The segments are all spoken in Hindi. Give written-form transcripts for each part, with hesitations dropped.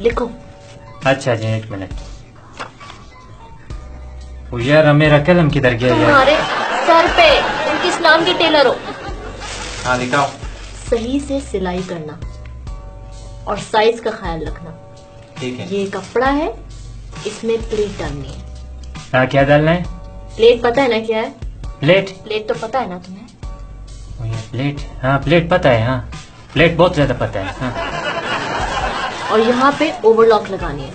लिखो। अच्छा जी, एक मिनट। ओ यार, मेरा कलम किधर गया यार? तुम्हारे सर पे, तुम किस नाम के टेलर हो? हाँ दिखाओ। सही से सिलाई करना और साइज का ख्याल रखना। ठीक है। ये कपड़ा है, इसमें प्लेट डालनी है। हाँ, क्या डालना है? प्लेट पता है ना क्या है? प्लेट? प्लेट तो पता है ना तुम्हें? ओ ये प्लेट, हाँ प्लेट पता है। हाँ प्लेट बहुत ज्यादा पता है। हाँ। और यहाँ पे ओवरलॉक लगानी है।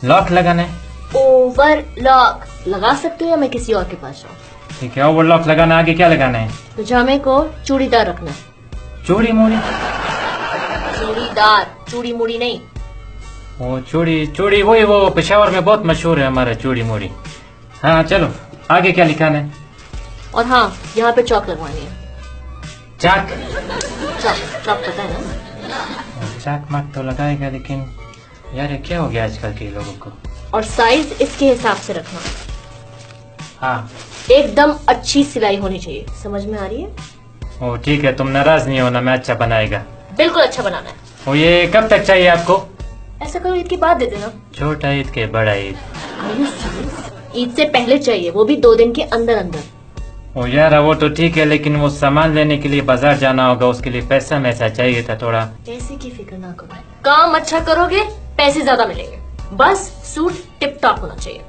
लॉक लगाना है? ओवरलॉक लगा सकते हो या मैं किसी और के पास जाऊँ? ठीक है, ओवरलॉक लगाना। आगे क्या लगाना है? पजामे को चूड़ीदार रखना है। चूड़ी मूड़ी? चूड़ीदार, चूड़ी मुड़ी नहीं। वो चूड़ी वही, वो पेशावर में बहुत मशहूर है हमारा चूड़ी मूड़ी। हाँ चलो, आगे क्या लिखाना है? और हाँ, यहाँ पे चौक लगवानी है। चाक? चौक पता है ना? चाक माक तो लगाएगा, लेकिन यार ये क्या हो गया आजकल के लोगों को? और साइज इसके हिसाब से रखना। हाँ। एकदम अच्छी सिलाई होनी चाहिए, समझ में आ रही है? ओ ठीक है, तुम नाराज नहीं होना, मैं अच्छा बनाएगा। बिल्कुल अच्छा बनाना है। ओ ये कब तक चाहिए आपको? ऐसा करो, ईद के बाद दे देना। छोटा ईद के बड़ा ईद? ईद से पहले चाहिए, वो भी 2 दिन के अंदर अंदर। ओ यार वो तो ठीक है, लेकिन वो सामान लेने के लिए बाजार जाना होगा, उसके लिए पैसा मैसा चाहिए था थोड़ा। पैसे की फिक्र ना करो, काम अच्छा करोगे पैसे ज्यादा मिलेंगे। बस सूट टिप टॉप होना चाहिए।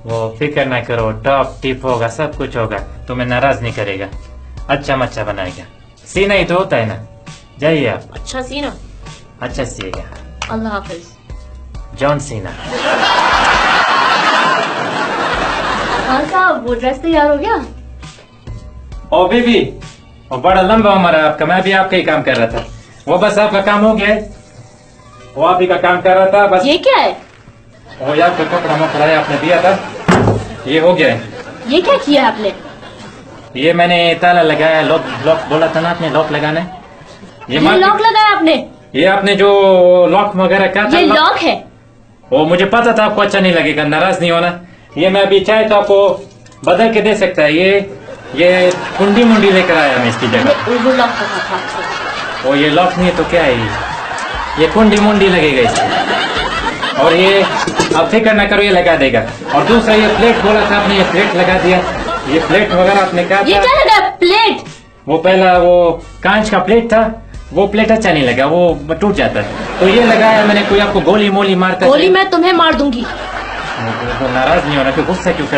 वो फिक्र ना करो, टॉप टिप होगा, सब कुछ होगा, तुम्हें नाराज नहीं करेगा, अच्छा मच्छा बनाएगा। सीना ही तो होता है ना। जाइए आप। अच्छा सीना? अच्छा सिएगा। अल्लाह हाफिज। John Cena. हाँ साहब, वो ड्रेस तैयार हो गया? ओ बीबी, वो बड़ा लंबा उम्र है आपका, मैं भी आपका ही काम कर रहा था। वो बस आपका काम हो गया है, वो आप ही का काम कर रहा था बस। ये क्या है? वो यार का कपड़ा मकड़ा है, आपने दिया था, ये हो गया है। ये क्या किया है आपने? ये मैंने ताला लगाया, लॉक बोला था ना आपने, लॉक लगाना है। ये लॉक लगाया आपने? ये आपने जो लॉक वगैरह क्या था? ये लॉक है? वो मुझे पता था आपको अच्छा नहीं लगेगा, नाराज नहीं होना। ये मैं अभी चाहे तो आपको बदल के दे सकता है। ये कुंडी मुंडी लेकर आया मैं इसकी जगह। ओवरलॉक लगा था आपसे। वो ये लॉक नहीं है तो क्या है ये कुंडी मुंडी लगेगा इसमें। और ये अब फिक्र ना करो, ये लगा देगा। और दूसरा ये प्लेट बोला था आपने, ये प्लेट लगा दिया। ये प्लेट वगैरह आपने कहा ये क्या लगा? प्लेट? वो पहला वो कांच का प्लेट था, वो प्लेट अच्छा नहीं लगा, वो टूट जाता है, तो ये लगाया मैंने। कोई आपको गोली मोली मारता? गोली मैं तुम्हें मार दूंगी। नाराज नहीं होना, फिर गुस्सा क्यों कर